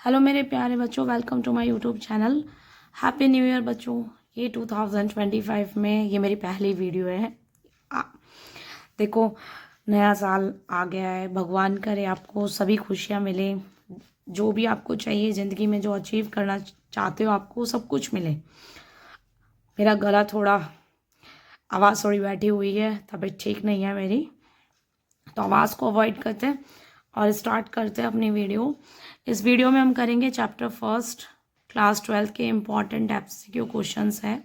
Hello मेरे प्यारे बच्चों, welcome to my YouTube channel. Happy new year बच्चों। ये 2025 में ये मेरी पहली वीडियो है। आ, देखो, नया साल आ गया है। भगवान करे आपको सभी खुशियाँ मिले, जो भी आपको चाहिए ज़िंदगी में, जो अचीव करना चाहते हो आपको सब कुछ मिले। मेरा गला थोड़ा, आवाज़ थोड़ी बैठी हुई है, तबीयत ठीक नहीं है मेरी, तो आवाज़ को अवॉइड करते हैं और स्टार्ट करते हैं अपनी वीडियो। इस वीडियो में हम करेंगे चैप्टर फर्स्ट क्लास 12 के इम्पॉर्टेंट एमसीक्यू क्वेश्चंस है।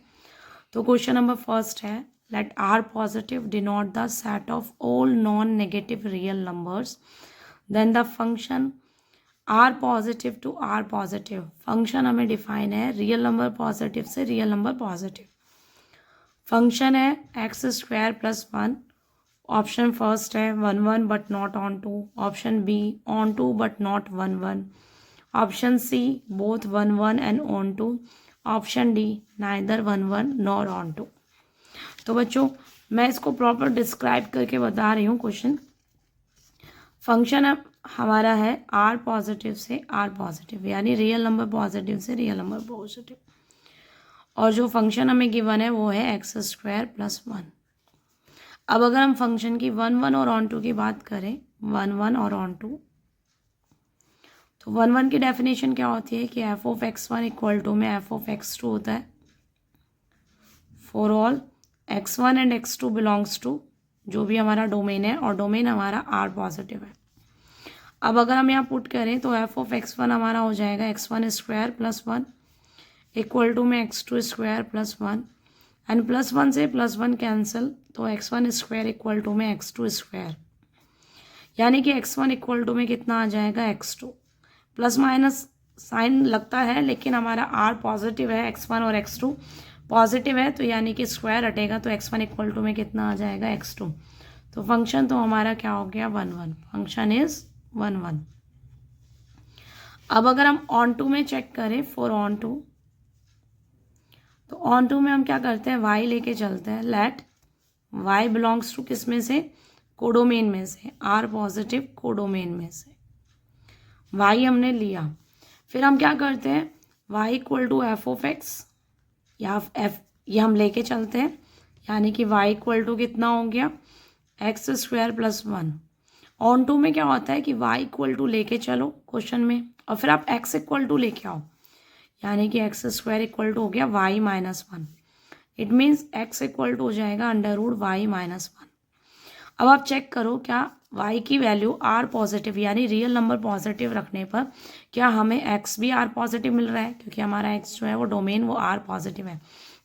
तो क्वेश्चन नंबर फर्स्ट है, let R positive denote the set of all non negative real numbers, then the function R positive to R positive. Function हमें define है real number positive से real number positive. Function है x square plus one. Option first है 1 1 but not onto. Option B onto but not 1 1। Option C both 1 1 and onto. Option D neither 1 1 nor onto. तो बच्चों, मैं इसको proper describe करके बता रही हूँ क्वेश्चन। फंक्शन हमारा है आर पॉजिटिव से आर पॉजिटिव, यानी रियल नंबर पॉजिटिव से रियल नंबर पॉजिटिव, और जो फंक्शन हमें गिवन है वो है एक्स स्क्वायर प्लस वन। अब अगर हम फंक्शन की 1 1 और ऑन टू की बात करें, 1 1 और ऑन टू, तो 1 1 की डेफिनेशन क्या होती है कि f of x one equal to में एफ ऑफ एक्स टू होता है for all x one and x two belongs to जो भी हमारा डोमेन है, और डोमेन हमारा आर पॉजिटिव है। अब अगर हम यहाँ पुट करें तो एफ ऑफ एक्स वन हमारा हो जाएगा x one square plus one equal to में x two square plus one, and plus one से प्लस वन कैंसिल, तो x one square equal to में एक्स टू स्क्वायर, यानी कि एक्स वन इक्वल टू में कितना आ जाएगा x two. Plus minus sign लगता है, लेकिन हमारा आर पॉजिटिव है, एक्स वन और एक्स टू पॉजिटिव है, तो यानी कि स्क्वायर हटेगा, तो एक्स वन इक्वल टू में कितना आ जाएगा एक्स टू। तो फंक्शन तो हमारा क्या हो गया 1 1। Function is 1 1। अब अगर हम ऑन टू में चेक करें फॉर ऑन टू, तो ऑन टू में हम क्या करते हैं, वाई लेके चलते हैं। लेट वाई बिलोंग्स टू किस में से, कोडोमेन में से, आर पॉजिटिव कोडोमेन में से वाई हमने लिया। फिर हम क्या करते हैं, y equal to f of x, या एफ ये हम लेके चलते हैं, यानी कि वाई इक्वल टू कितना हो गया x square plus one. Onto में क्या होता है कि वाई इक्वल टू लेके चलो क्वेश्चन में, और फिर आप एक्स इक्वल टू लेके आओ, यानी कि एक्स स्क्वायर इक्वल टू हो गया y minus one. It means x equal to हो जाएगा under root y minus one. अब आप चेक करो, क्या y की वैल्यू आर पॉजिटिव यानी रियल नंबर पॉजिटिव रखने पर क्या हमें x भी आर पॉजिटिव मिल रहा है, क्योंकि हमारा x जो है वो डोमेन वो आर पॉजिटिव है।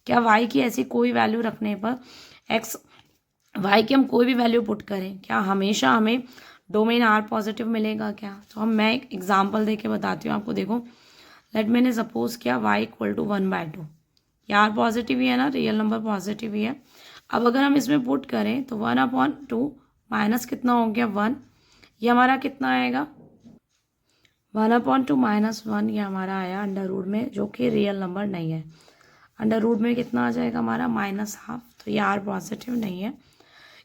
क्या y की ऐसी कोई वैल्यू रखने पर y की हम कोई भी वैल्यू पुट करें, क्या हमेशा हमें डोमेन आर पॉजिटिव मिलेगा क्या? तो मैं एक एग्जाम्पल दे के बताती हूँ आपको। देखो, लेट मैंने सपोज किया y इक्वल टू 1/2, ये आर पॉजिटिव ही है ना, रियल नंबर पॉजिटिव ही है। अब अगर हम इसमें पुट करें तो 1/2 माइनस कितना हो गया 1, ये हमारा कितना आएगा 1/2 माइनस 1, ये हमारा आया अंडर रूट में, जो कि रियल नंबर नहीं है। अंडर रूट में कितना आ जाएगा हमारा -1/2, तो ये आर पॉजिटिव नहीं है।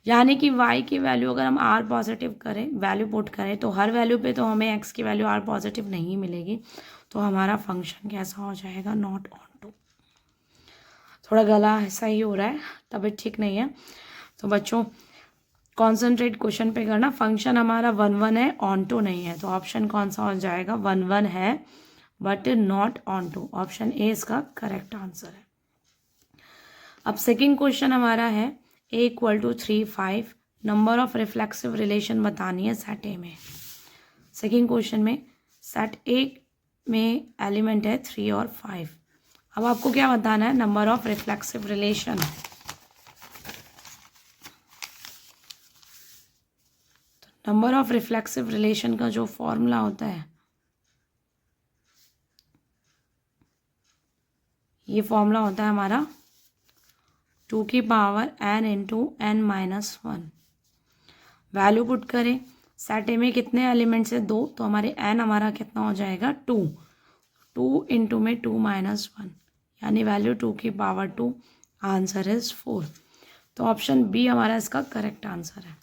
यानी कि y की वैल्यू अगर हम आर पॉजिटिव करें, वैल्यू पुट करें, तो हर वैल्यू पे तो हमें x की वैल्यू आर पॉजिटिव नहीं मिलेगी, तो हमारा फंक्शन कैसा हो जाएगा नॉट ऑन टू। थोड़ा गला ऐसा ही हो रहा है, तबीयत ठीक नहीं है, तो बच्चों कॉन्सेंट्रेट क्वेश्चन पे करना। फंक्शन हमारा 1 1 है, ऑन टू नहीं है, तो ऑप्शन कौन सा हो जाएगा 1 1 है but not onto. Option A इसका करेक्ट आंसर है। अब सेकंड क्वेश्चन हमारा है a equal to 3 5 number of reflexive relation बतानी है सेट ए में। सेकंड क्वेश्चन में सेट ए में एलिमेंट है 3 और 5। अब आपको क्या बताना है, number of reflexive relation. Number of reflexive relation का जो फॉर्मूला होता है, ये फॉर्मूला होता है हमारा 2 की power n into n minus one. Value put करें, सेट ए में कितने एलिमेंट्स है 2, तो हमारे n हमारा कितना हो जाएगा 2, 2 इंटू में 2 माइनस वन, यानी वैल्यू 2 की पावर 2, आंसर इज 4। तो ऑप्शन बी हमारा इसका करेक्ट आंसर है।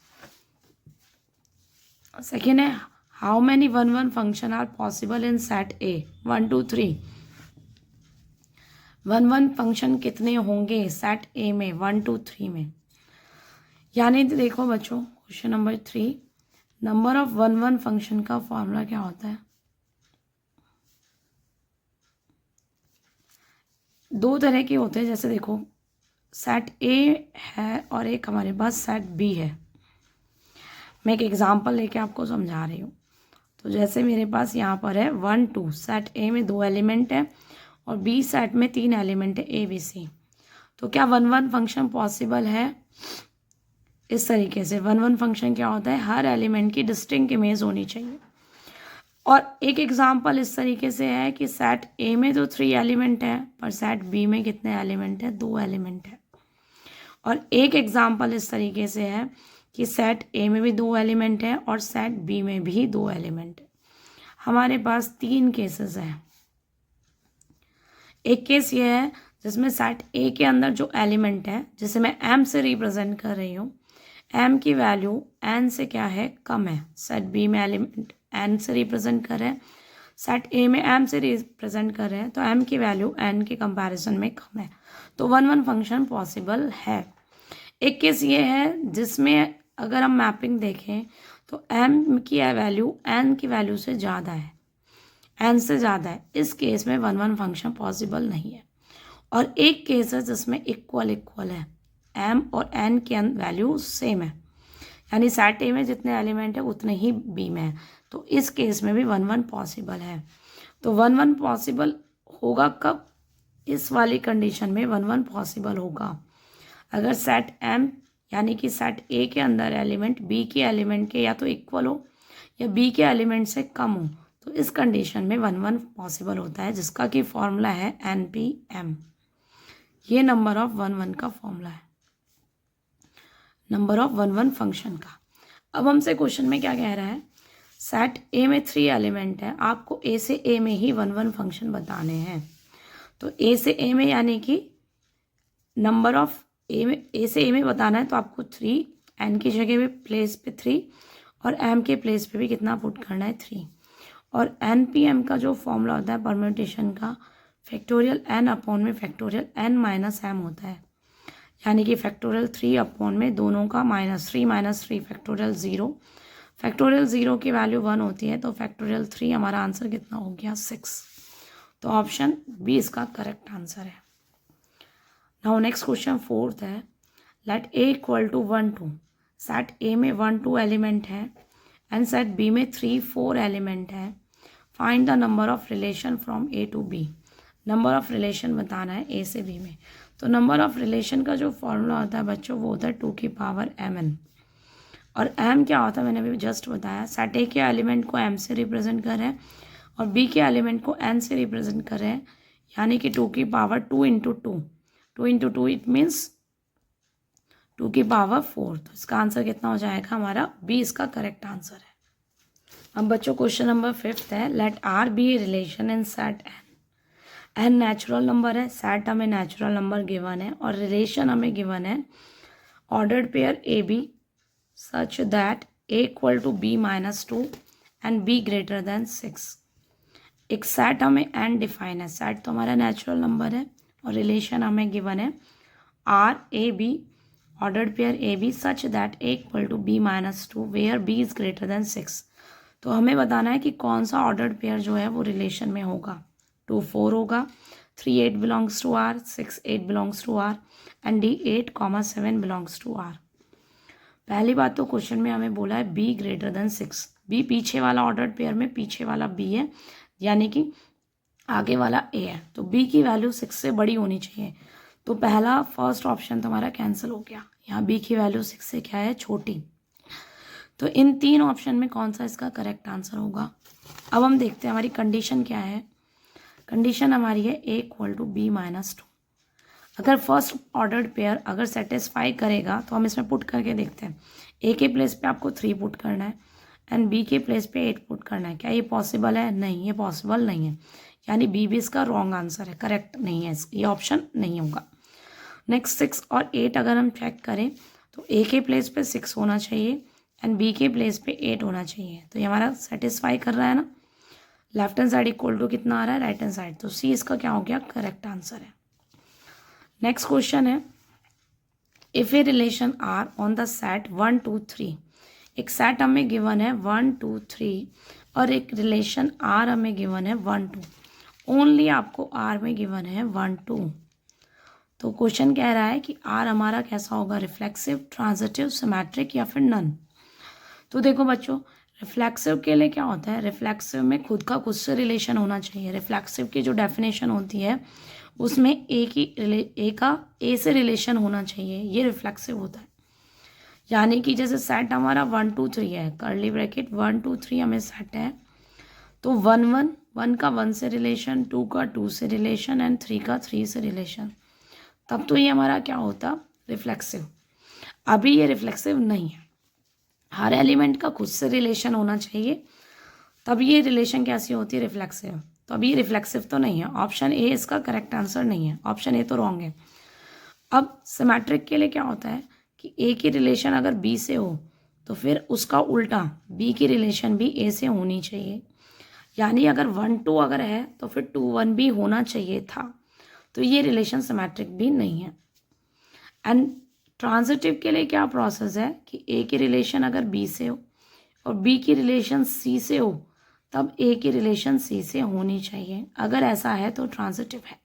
सेकेंड है how many 1 1 function are possible in set A? 1 2 3। 1 1 function कितने होंगे सेट ए में? 1 2 3 में। यानी देखो बच्चों, question number 3, number of 1 1 function का फॉर्मूला क्या होता है? दो तरह के होते हैं। जैसे देखो, सेट ए है और एक हमारे पास सेट बी है। मैं एक एग्जांपल लेके आपको समझा रही हूँ। तो जैसे मेरे पास यहाँ पर है 1 2, सेट ए में 2 एलिमेंट है और बी सेट में 3 एलिमेंट है, ए बी सी। तो क्या 1 1 फंक्शन पॉसिबल है? इस तरीके से 1 1 फंक्शन क्या होता है? हर एलिमेंट की डिस्टिंक्ट इमेज होनी चाहिए। और एक एग्जांपल इस तरीके से है कि सेट ए में तो 3 एलिमेंट है, पर सेट बी में कितने एलिमेंट है? 2 एलिमेंट है। और एक एग्जांपल इस तरीके से है कि सेट ए में भी 2 एलिमेंट है और सेट बी में भी 2 एलिमेंट है। हमारे पास 3 केसेस हैं। एक केस ये है जिसमें सेट ए के अंदर जो एलिमेंट है, जिसे मैं एम से रिप्रेजेंट कर रही हूँ, एम की वैल्यू एन से क्या है? कम है। सेट बी में एलिमेंट एन से रिप्रेजेंट कर रहे हैं, सेट ए में एम से रिप्रेजेंट कर रहे हैं, तो एम की वैल्यू एन के कंपैरिजन में कम है। तो 1 1 फंक्शन पॉसिबल है। एक केस ये है जिसमें अगर हम मैपिंग देखें तो एम की वैल्यू एन की वैल्यू से ज़्यादा है, एन से ज़्यादा है। इस केस में 1 1 फंक्शन पॉसिबल नहीं है। और एक केस है जिसमें इक्वल है, एम और एन की वैल्यू सेम है, यानी सेट ए में जितने एलिमेंट है उतने ही बी में है। तो इस केस में भी 1 1 पॉसिबल है। तो 1 1 पॉसिबल होगा कब? इस वाली कंडीशन में 1 1 पॉसिबल होगा अगर सेट एम यानी कि सेट ए के अंदर एलिमेंट बी के एलिमेंट के या तो इक्वल हो या बी के एलिमेंट से कम हो। तो इस कंडीशन में 1 1 पॉसिबल होता है, जिसका कि फॉर्मूला है NP-M। ये नंबर ऑफ 1 1 का फॉर्मूला है, नंबर ऑफ 1 1 फंक्शन का। अब हमसे क्वेश्चन में क्या कह रहा है? सेट ए में 3 एलिमेंट है, आपको ए से ए में ही 1 1 फंक्शन बताने हैं। तो ए से ए में यानी कि नंबर ऑफ ए से ए में बताना है, तो आपको 3, एन की जगह पे प्लेस पे 3 और एम के प्लेस पे भी कितना पुट करना है? 3। और NP-M का जो फॉर्मूला होता है परम्यूटेशन का, फैक्टोरियल n अपॉन में फैक्टोरियल n माइनस m होता है, यानी कि फैक्टोरियल 3 अपॉन में दोनों का -3 फैक्टोरियल 0। फैक्टोरियल 0 की वैल्यू 1 होती है, तो फैक्टोरियल 3 हमारा आंसर कितना हो गया? 6। तो ऑप्शन बी इसका करेक्ट आंसर है। नाउ नेक्स्ट क्वेश्चन 4th है, let A equal to 1 2। Set A में 1 2 एलिमेंट है एंड सेट बी में 3 4 एलिमेंट है। Find the number of relation from A to B. Number of relation बताना है ए से बी में। तो नंबर ऑफ रिलेशन का जो फॉर्मूला होता है बच्चों, वो होता है 2 की पावर mn। और m क्या होता है मैंने अभी जस्ट बताया, सेट ए के एलिमेंट को m से रिप्रेजेंट कर रहे हैं और b के एलिमेंट को n से रिप्रेजेंट कर रहे हैं, यानी कि 2 की power 2 into 2, 2 into 2 it means 2 की पावर 4। तो इसका आंसर कितना हो जाएगा? हमारा बी इसका करेक्ट आंसर है। अब बच्चों क्वेश्चन नंबर 5th है, let R be a relation in set N natural number है, सेट हमें नेचुरल नंबर गिवन है और रिलेशन हमें गिवन है ordered pair A B such that A equal to B -2 and B greater than 6। एक set हमें N define है, set तो हमारा नेचुरल नंबर है और रिलेशन हमें गिवन है R A B ordered pair A B such that A equal to B -2 where B is greater than 6। तो हमें बताना है कि कौन सा ऑर्डर्ड पेयर जो है वो रिलेशन में होगा। 2 4 होगा, 3 8 belongs to R, 6 8 belongs to R and D 8 7 belongs to R. पहली बात तो क्वेश्चन में हमें बोला है बी ग्रेटर देन 6। बी पीछे वाला ऑर्डर्ड पेयर में पीछे वाला बी है, यानी कि आगे वाला ए है, तो बी की वैल्यू 6 से बड़ी होनी चाहिए। तो पहला फर्स्ट ऑप्शन तो हमारा कैंसिल हो गया, यहाँ बी की वैल्यू 6 से क्या है? छोटी। तो इन 3 ऑप्शन में कौन सा इसका करेक्ट आंसर होगा? अब हम देखते हैं हमारी कंडीशन क्या है। कंडीशन हमारी है ए इक्वल टू बी -2। अगर फर्स्ट ऑर्डर्ड पेयर अगर सेटिस्फाई करेगा तो हम इसमें पुट करके देखते हैं। ए के प्लेस पे आपको 3 पुट करना है एंड बी के प्लेस पे 8 पुट करना है। क्या ये पॉसिबल है? नहीं, ये पॉसिबल नहीं है, यानी बी भी इसका रॉन्ग आंसर है, करेक्ट नहीं है, ये ऑप्शन नहीं होगा। नेक्स्ट 6 और 8 अगर हम चेक करें तो ए के प्लेस पे 6 होना चाहिए एंड बी के प्लेस पे 8 होना चाहिए। तो ये हमारा सेटिस्फाई कर रहा है ना। Left hand side equal to कितना आ रहा है, राइट हैंड साइड। तो सी इसका क्या हो गया, करेक्ट आंसर है। नेक्स्ट क्वेश्चन है, if a relation R on the set 1 2 3, एक सेट हमें गिवन है 1 2 3 और एक रिलेशन आर हमें गिवन है 1 2, ओनली आपको आर में गिवन है 1 2। तो क्वेश्चन कह रहा है कि आर हमारा कैसा होगा, रिफ्लेक्सिव, ट्रांजिटिव, सिमेट्रिक या फिर नन। तो देखो बच्चों, रिफ्लेक्सिव के लिए क्या होता है, रिफ्लेक्सिव में खुद का खुद से रिलेशन होना चाहिए। रिफ्लेक्सिव की जो डेफिनेशन होती है उसमें ए का ए से रिलेशन होना चाहिए, ये रिफ्लेक्सिव होता है। यानी कि जैसे सेट हमारा 1 2 3 है, कर्ली ब्रैकेट 1 2 3 हमें सेट है, तो 1 का 1 से रिलेशन, 2 का 2 से रिलेशन एंड 3 का 3 से रिलेशन, तब तो ये हमारा क्या होता, रिफ्लेक्सिव। अभी ये रिफ्लेक्सिव नहीं है, हर एलिमेंट का खुद से रिलेशन होना चाहिए, तब ये रिलेशन कैसी होती है, रिफ्लेक्सिव। तो अभी ये रिफ्लेक्सिव तो नहीं है, ऑप्शन ए इसका करेक्ट आंसर नहीं है, ऑप्शन ए तो रॉन्ग है। अब सिमेट्रिक के लिए क्या होता है कि ए की रिलेशन अगर बी से हो तो फिर उसका उल्टा बी की रिलेशन भी ए से होनी चाहिए। यानी अगर 1 2 अगर है तो फिर 2 1 भी होना चाहिए था, तो ये रिलेशन सिमेट्रिक भी नहीं है। एंड ट्रांजिटिव के लिए क्या प्रोसेस है कि ए की रिलेशन अगर बी से हो और बी की रिलेशन सी से हो, तब ए की रिलेशन सी से होनी चाहिए। अगर ऐसा है तो ट्रांजिटिव है।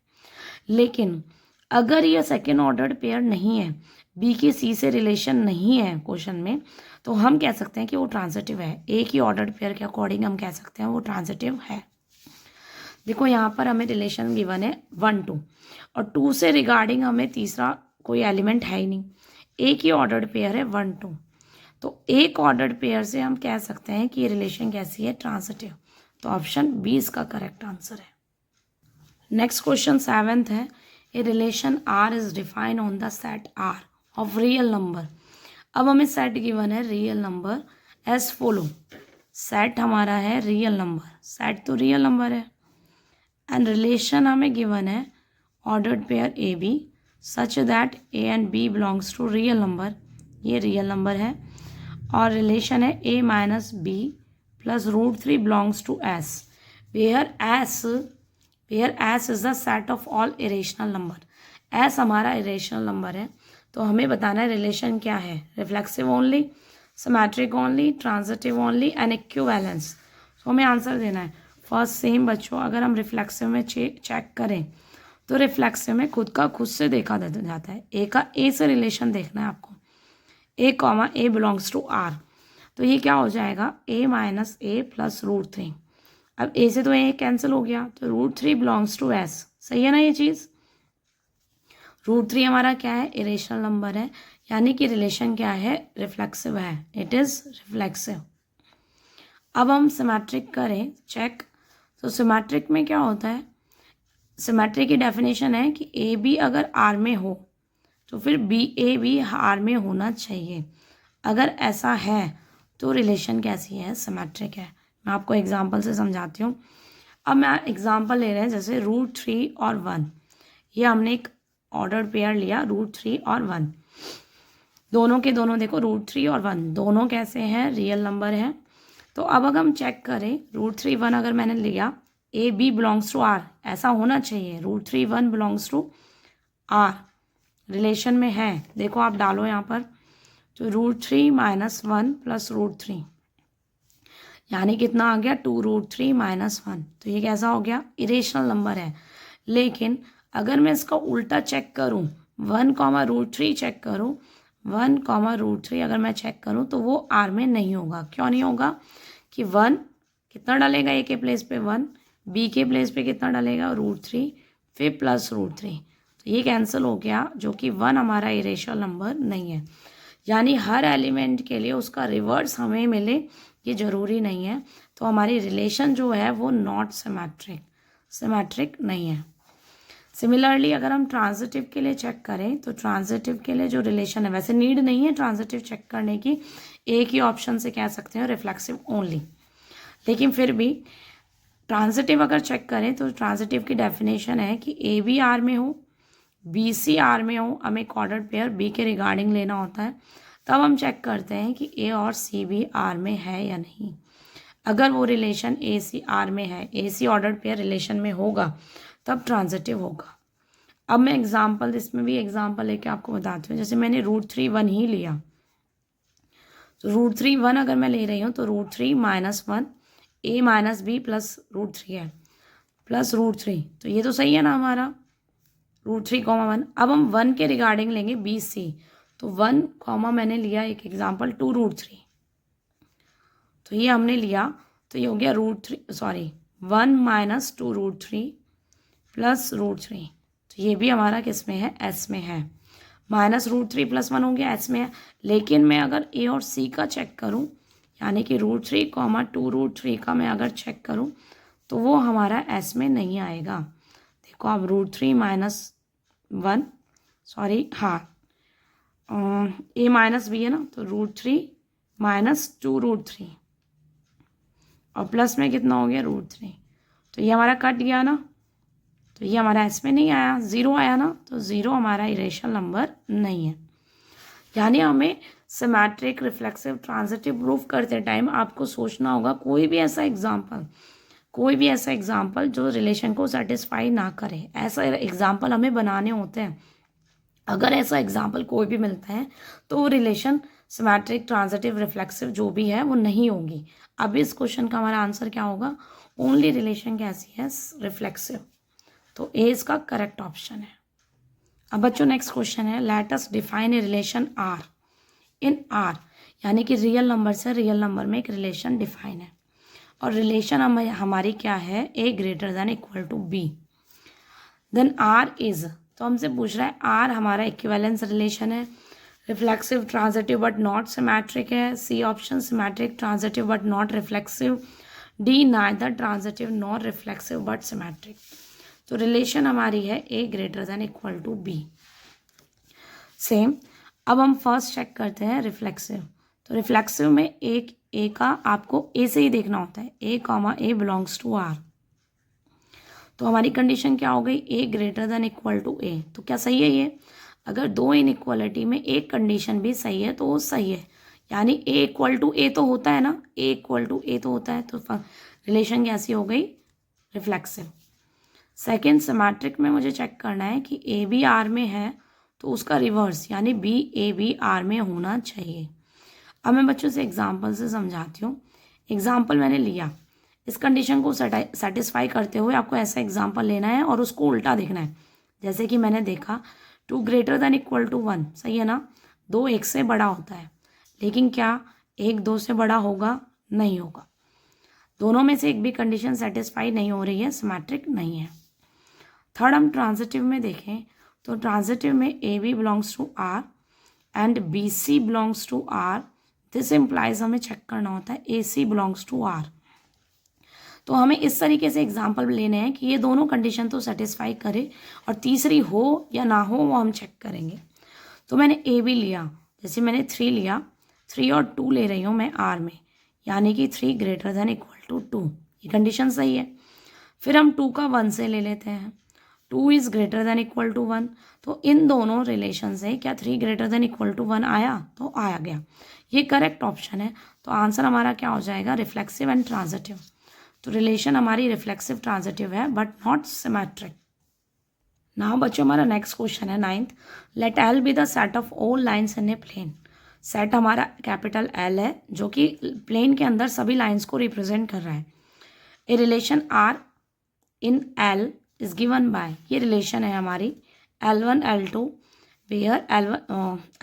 लेकिन अगर ये सेकेंड ऑर्डर पेयर नहीं है, बी की सी से रिलेशन नहीं है क्वेश्चन में, तो हम कह सकते हैं कि वो ट्रांजिटिव है। ए की ऑर्डर पेयर के अकॉर्डिंग हम कह सकते हैं वो ट्रांजिटिव है। देखो यहाँ पर हमें रिलेशन गिवन है 1 2 और 2 से रिगार्डिंग हमें तीसरा कोई एलिमेंट है ही नहीं। ए की ऑर्डर्ड पेयर है 1 2, तो एक ऑर्डर्ड पेयर से हम कह सकते हैं कि ये रिलेशन कैसी है, ट्रांजिटिव। तो ऑप्शन बी इसका करेक्ट आंसर है। नेक्स्ट क्वेश्चन 7th है, a relation R is defined on the set R of real number. अब हमें सेट गिवन है real number as follow. Set हमारा है रियल नंबर, सेट तो रियल नंबर है, एंड रिलेशन हमें गिवन है ordered pair A B such that a and b belongs to real number, ये रियल नंबर है। और रिलेशन है ए minus b plus √3 belongs to S, where S is the set of all irrational number. S हमारा irrational number है, तो हमें बताना है रिलेशन क्या है, reflexive only, symmetric only, transitive only and equivalence. तो हमें आंसर देना है। फर्स्ट सेम बच्चों, अगर हम रिफ्लेक्सिव में चेक करें तो रिफ्लेक्सिव में खुद का खुद से देखा जाता है। ए का ए से रिलेशन देखना है आपको, a comma a belongs to R, तो ये क्या हो जाएगा, ए माइनस ए प्लस √3। अब ए से तो ए कैंसिल हो गया, तो √3 बिलोंग्स टू एस, सही है ना ये चीज़। √3 हमारा क्या है, इरेशनल नंबर है, यानी कि रिलेशन क्या है, रिफ्लेक्सिव है, इट इज़ रिफ्लेक्सिव। अब हम सिमेट्रिक करें चेक, तो सिमेट्रिक में क्या होता है, सिमेट्रिक की डेफिनेशन है कि ए बी अगर आर में हो तो फिर बी ए भी आर में होना चाहिए। अगर ऐसा है तो रिलेशन कैसी है, सिमेट्रिक है। मैं आपको एग्जांपल से समझाती हूँ। अब मैं एग्जांपल ले रहे हैं, जैसे √3 और 1, ये हमने एक ऑर्डर पेयर लिया, √3 और 1, दोनों के दोनों देखो √3 और 1 दोनों कैसे हैं, रियल नंबर हैं। तो अब अगर हम चेक करें, √3 1 अगर मैंने लिया, a b belongs to R, ऐसा होना चाहिए, √3 1 बिलोंग्स टू आर, रिलेशन में है। देखो आप डालो यहाँ पर, तो √3 माइनस 1 प्लस √3, यानी कितना आ गया, 2 √3 माइनस 1, तो ये कैसा हो गया, इरेशनल नंबर है। लेकिन अगर मैं इसका उल्टा चेक करूँ, 1 √3 चेक करूँ, 1 √3 अगर मैं चेक करूँ तो वो आर में नहीं होगा। क्यों नहीं होगा, कि 1 कितना डालेगा, ए के प्लेस पे 1, बी के प्लेस पे कितना डालेगा, √3, फिर प्लस √3, तो ये कैंसिल हो गया, जो कि 1 हमारा इरेशनल नंबर नहीं है। यानी हर एलिमेंट के लिए उसका रिवर्स हमें मिले ये ज़रूरी नहीं है। तो हमारी रिलेशन जो है वो नॉट सिमेट्रिक नहीं है। सिमिलरली अगर हम ट्रांजिटिव के लिए चेक करें, तो ट्रांजिटिव के लिए जो रिलेशन है, वैसे नीड नहीं है ट्रांजिटिव चेक करने की, एक ही ऑप्शन से कह सकते हैं रिफ्लेक्सिव ओनली, लेकिन फिर भी ट्रांजिटिव अगर चेक करें तो ट्रांजिटिव की डेफिनेशन है कि ए बी आर में हो, बी सी आर में हो, हमें एक ऑर्डर्ड पेयर बी के रिगार्डिंग लेना होता है, तब हम चेक करते हैं कि ए और सी भी आर में है या नहीं। अगर वो रिलेशन ए सी आर में है, a C ordered pair relation में होगा, तब ट्रांजिटिव होगा। अब मैं एग्जाम्पल, इसमें भी एग्जाम्पल लेके आपको बताती हूँ। जैसे मैंने √3 1 ही लिया, तो √3 1 अगर मैं ले रही हूँ तो √3 - 1 a - b प्लस √3 है, प्लस √3, तो ये तो सही है ना हमारा, √3, 1। अब हम 1 के रिगार्डिंग लेंगे बी सी, तो 1, मैंने लिया एक एग्जाम्पल 2√3, तो ये हमने लिया, तो ये हो गया √1 - 2√3 प्लस √3, तो ये भी हमारा किस में है, एस में है। -√3 + 1 हो गया, एस में है। लेकिन मैं अगर ए और सी का चेक करूं, यानी कि √3, 2√3 का मैं अगर चेक करूं, तो वो हमारा एस में नहीं आएगा। देखो अब √3 - 1, सॉरी, हाँ, ए माइनस बी है ना, तो √3 - 2√3 और प्लस में कितना हो गया, √3, तो ये हमारा कट गया ना, तो ये हमारा एस में नहीं आया, 0 आया ना, तो 0 हमारा इरेशनल नंबर नहीं है। यानी हमें सिमेट्रिक, रिफ्लेक्सिव, ट्रांजिटिव प्रूफ करते टाइम आपको सोचना होगा कोई भी ऐसा एग्जाम्पल जो रिलेशन को सेटिस्फाई ना करे, ऐसा एग्जाम्पल हमें बनाने होते हैं। अगर ऐसा एग्जाम्पल कोई भी मिलता है तो वो रिलेशन सिमेट्रिक, ट्रांजिटिव, रिफ्लेक्सिव जो भी है वो नहीं होगी। अब इस क्वेश्चन का हमारा आंसर क्या होगा, ओनली रिलेशन कैसी है, रिफ्लेक्सिव, तो ए इसका करेक्ट ऑप्शन है। अब बच्चों नेक्स्ट क्वेश्चन है, let us define a relation R in R, यानी कि रियल नंबर से रियल नंबर में एक रिलेशन डिफाइन है, और रिलेशन हमारी क्या है, a greater than equal to b, then R is, तो हमसे पूछ रहा है आर हमारा इक्विवेलेंस रिलेशन है, reflexive, transitive but not symmetric है, C option symmetric, transitive but not reflexive, D neither transitive nor reflexive but symmetric. तो relation हमारी है a greater than equal to b. Same, अब हम फर्स्ट चेक करते हैं reflexive. तो रिफ्लेक्सिव में एक ए का आपको ए से ही देखना होता है, ए बिलोंग्स टू आर, तो हमारी कंडीशन क्या हो गई, ए ग्रेटर देन इक्वल टू ए, तो क्या सही है ये, अगर दो इनइक्वालिटी में एक कंडीशन भी सही है तो वो सही है, यानी ए इक्वल टू ए तो होता है ना, ए इक्वल टू ए तो होता है, तो रिलेशन कैसी हो गई, रिफ्लेक्सिव। सेकेंड, सिमेट्रिक में मुझे चेक करना है कि ए बी आर में है तो उसका रिवर्स यानी बी ए बी आर में होना चाहिए। अब मैं बच्चों से एग्जाम्पल से समझाती हूँ। एग्जाम्पल मैंने लिया, इस कंडीशन को सेटिस्फाई करते हुए आपको ऐसा एग्जाम्पल लेना है और उसको उल्टा देखना है। जैसे कि मैंने देखा 2 ग्रेटर देन इक्वल टू 1, सही है ना, 2 1 से बड़ा होता है, लेकिन क्या 1 2 से बड़ा होगा, नहीं होगा। दोनों में से एक भी कंडीशन सेटिस्फाई नहीं हो रही है, सिमेट्रिक नहीं है। थर्ड, हम ट्रांजिटिव में देखें तो ट्रांजिटिव में a b belongs to R and b c belongs to R, this implies हमें चेक करना होता है a c belongs to R. तो हमें इस तरीके से एग्जाम्पल लेने हैं कि ये दोनों कंडीशन तो सेटिस्फाई करे और तीसरी हो या ना हो वो हम चेक करेंगे। तो मैंने ए बी लिया, जैसे मैंने 3 लिया, 3 और 2 ले रही हूँ मैं आर में, यानी कि 3 ग्रेटर देन इक्वल टू 2, ये कंडीशन सही है। फिर हम 2 का 1 से ले लेते हैं, 2 is greater than equal to 1, तो इन दोनों रिलेशन से क्या 3 ग्रेटर देन इक्वल टू 1 आया, तो आया गया, ये करेक्ट ऑप्शन है। तो आंसर हमारा क्या हो जाएगा, रिफ्लेक्सिव एंड ट्रांजिटिव। तो रिलेशन हमारी रिफ्लेक्सिव ट्रांजिटिव है बट नॉट सिमेट्रिक। नाउ बच्चों हमारा नेक्स्ट क्वेश्चन है 9th, let L be the set of all lines in a plane. Set हमारा कैपिटल एल है जो कि प्लेन के अंदर सभी लाइन्स को रिप्रेजेंट कर रहा है। A relation R in L is given by, ये रिलेशन है हमारी L1 L2 pair,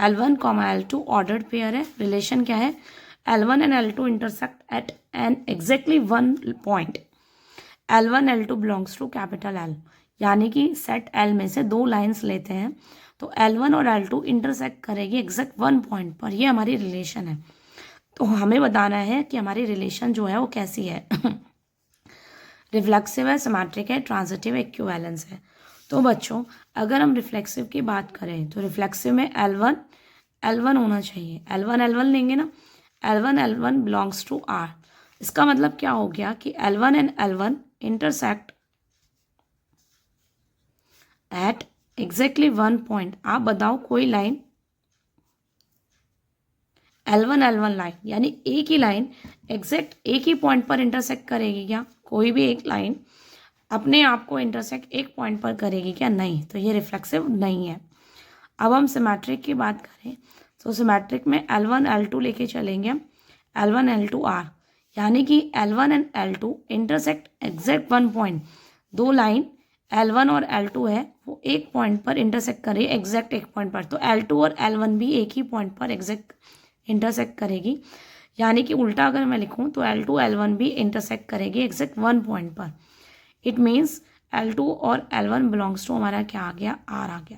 L1 L2 ordered pair है। रिलेशन क्या है, L1 and L2 intersect at an exactly one point, L1 L2 belongs to capital L, यानी कि set L में से 2 लाइन्स लेते हैं तो L1 और L2 इंटरसेक्ट करेगी एग्जैक्ट वन पॉइंट पर, ये हमारी रिलेशन है। तो हमें बताना है कि हमारी रिलेशन जो है वो कैसी है रिफ्लेक्सिव है, सिमेट्रिक है, ट्रांजिटिव, इक्विवेलेंस है। तो बच्चों अगर हम रिफ्लेक्सिव की बात करें तो रिफ्लेक्सिव में L1 होना चाहिए, L1 लेंगे ना, L1 बिलोंग्स टू R, इसका मतलब क्या हो गया कि L1 and L1 intersect at exactly one point. आप बताओ कोई लाइन L1 लाइन, यानी एक ही लाइन एग्जैक्ट एक ही पॉइंट पर इंटरसेक्ट करेगी क्या? कोई भी एक लाइन अपने आप को इंटरसेक्ट एक पॉइंट पर करेगी क्या? नहीं, तो ये रिफ्लेक्सिव नहीं है। अब हम सिमेट्रिक की बात करें तो सिमेट्रिक में L1 L2 लेके चलेंगे, L1 L2 R, यानी कि L1 and L2 intersect exact one point. दो लाइन L1 और L2 है, वो एक पॉइंट पर इंटरसेक्ट करे एग्जैक्ट एक पॉइंट पर, तो L2 और L1 भी एक ही पॉइंट पर एग्जैक्ट इंटरसेक्ट करेगी। यानी कि उल्टा अगर मैं लिखूं तो L2 L1 भी इंटरसेक्ट करेगी एग्जैक्ट वन पॉइंट पर। इट मीन्स L2 और L1 बिलोंग्स टू हमारा क्या आ गया? R आ गया।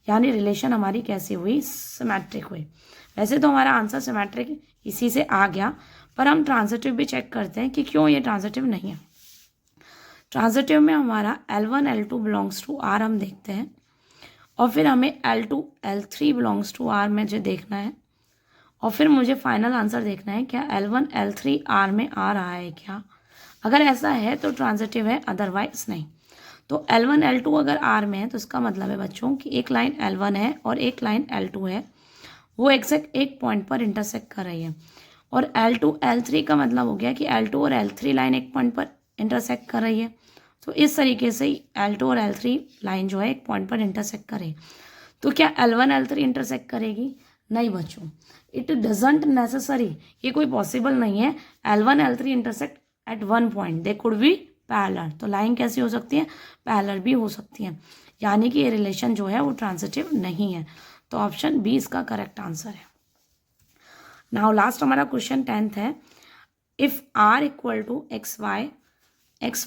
यानी रिलेशन हमारी कैसी हुई? सिमेट्रिक हुई। वैसे तो हमारा आंसर सिमेट्रिक इसी से आ गया, पर हम ट्रांजिटिव भी चेक करते हैं कि क्यों ये ट्रांजिटिव नहीं है। ट्रांजिटिव में हमारा L1 L2 belongs to R हम देखते हैं, और फिर हमें L2 L3 belongs to R में जो देखना है, और फिर मुझे फाइनल आंसर देखना है क्या L1 L3 R में आ रहा है क्या? अगर ऐसा है तो ट्रांजिटिव है, अदरवाइज नहीं। तो L1 L2 अगर R में है तो इसका मतलब है बच्चों कि एक लाइन L1 है और एक लाइन L2 है, वो एग्जैक्ट एक पॉइंट पर इंटरसेक्ट कर रही है। और L2 L3 का मतलब हो गया कि L2 और L3 लाइन एक पॉइंट पर इंटरसेक्ट कर रही है। तो इस तरीके से ही L2 और L3 लाइन जो है एक पॉइंट पर इंटरसेक्ट करे। तो क्या L1 L3 इंटरसेक्ट करेगी? नहीं बच्चों, इट डजंट नेसेसरी, ये कोई पॉसिबल नहीं है। L1 L3 intersect at one point, they could be parallel. तो लाइन कैसी हो सकती है? पैरेलल भी हो सकती है। यानी कि ये रिलेशन जो है वो ट्रांजिटिव नहीं है। तो ऑप्शन बी इसका करेक्ट आंसर है। नाउ लास्ट हमारा क्वेश्चन 10th है। If R equal to x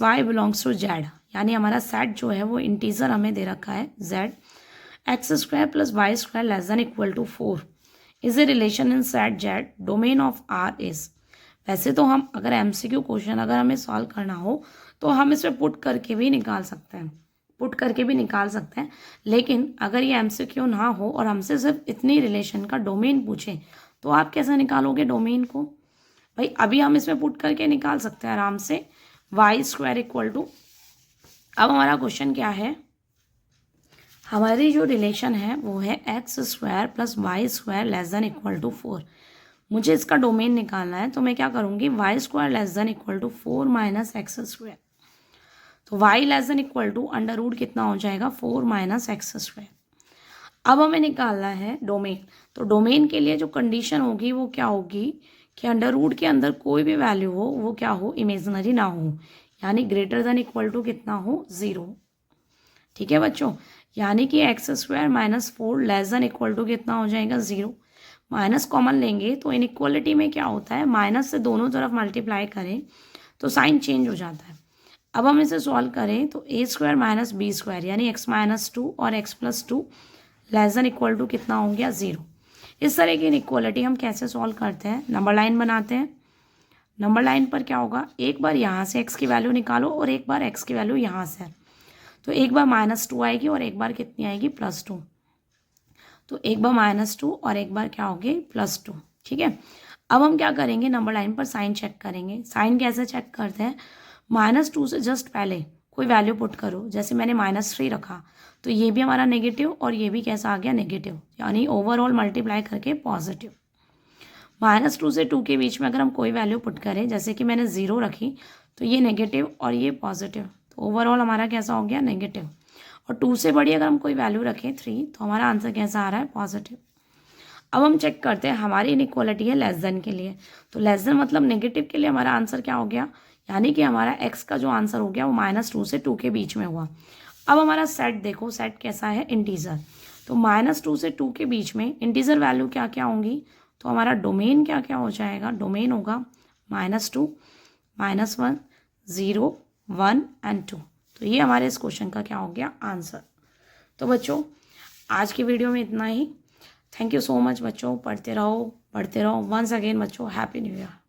y belongs to Z, यानी हमारा सेट जो है वो इंटीजर हमें दे रखा है Z, x square plus y square less than equal to 4 is a relation in set Z, domain of R is. वैसे तो हम अगर MCQ क्वेश्चन अगर हमें सॉल्व करना हो तो हम इसमें पुट करके भी निकाल सकते हैं, लेकिन अगर ये MCQ ना हो और हमसे सिर्फ इतनी रिलेशन का डोमेन पूछे तो आप कैसे निकालोगे डोमेन को? भाई अभी हम इसमें पुट करके निकाल सकते हैं आराम से, वाई स्क्वायर इक्वल टू, अब हमारा क्वेश्चन क्या है? हमारी जो रिलेशन है वो है x square plus y square less than equal to 4। मुझे इसका डोमेन निकालना है, तो मैं क्या करूँगी? Y square less than equal to 4 minus x square. तो y less than equal to under root कितना हो जाएगा? 4 माइनस एक्स स्क्वायर। अब हमें निकालना है डोमेन। तो डोमेन के लिए जो कंडीशन होगी वो क्या होगी कि अंडर रूट के अंदर कोई भी वैल्यू हो वो क्या हो? इमेजिनरी ना हो, यानी ग्रेटर देन इक्वल टू कितना हो? 0। ठीक है बच्चों, यानी कि x square minus 4 less than equal to कितना हो जाएगा? 0। माइनस कॉमन लेंगे तो इनइक्वालिटी में क्या होता है? माइनस से दोनों तरफ मल्टीप्लाई करें तो साइन चेंज हो जाता है। अब हम इसे सॉल्व करें तो a square minus b square यानी एक्स माइनस 2 और x plus 2 less than equal to कितना हो गया? 0। इस तरह की इनइक्वालिटी हम कैसे सॉल्व करते हैं? नंबर लाइन बनाते हैं। नंबर लाइन पर क्या होगा? एक बार यहाँ से एक्स की वैल्यू निकालो और एक बार एक्स की वैल्यू यहाँ से। तो एक बार -2 आएगी और एक बार कितनी आएगी? +2। तो एक बार -2 और एक बार क्या होगी? +2। ठीक है, अब हम क्या करेंगे? नंबर लाइन पर साइन चेक करेंगे। साइन कैसे चेक करते हैं? -2 से जस्ट पहले कोई वैल्यू पुट करो, जैसे मैंने -3 रखा तो ये भी हमारा नेगेटिव और ये भी कैसा आ गया? नेगेटिव, यानी ओवरऑल मल्टीप्लाई करके पॉजिटिव। -2 से 2 के बीच में अगर हम कोई वैल्यू पुट करें, जैसे कि मैंने 0 रखी तो ये नेगेटिव और ये पॉजिटिव, तो ओवरऑल हमारा कैसा हो गया? नेगेटिव। और 2 से बड़ी अगर हम कोई वैल्यू रखें 3 तो हमारा आंसर कैसा आ रहा है? पॉजिटिव। अब हम चेक करते हैं, हमारी इनइक्वालिटी है लेस देन के लिए, तो लेस देन मतलब नेगेटिव के लिए हमारा आंसर क्या हो गया? यानी कि हमारा एक्स का जो आंसर हो गया वो -2 से 2 के बीच में हुआ। अब हमारा सेट देखो, सेट कैसा है? इंटीजर। तो -2 से 2 के बीच में इंटीजर वैल्यू क्या क्या होंगी? तो हमारा डोमेन क्या क्या हो जाएगा? डोमेन होगा -2, -1, 0, 1 एंड 2। तो ये हमारे इस क्वेश्चन का क्या हो गया? आंसर। तो बच्चों आज की वीडियो में इतना ही। थैंक यू सो मच बच्चों, पढ़ते रहो। वंस अगेन बच्चों, हैप्पी न्यू ईयर।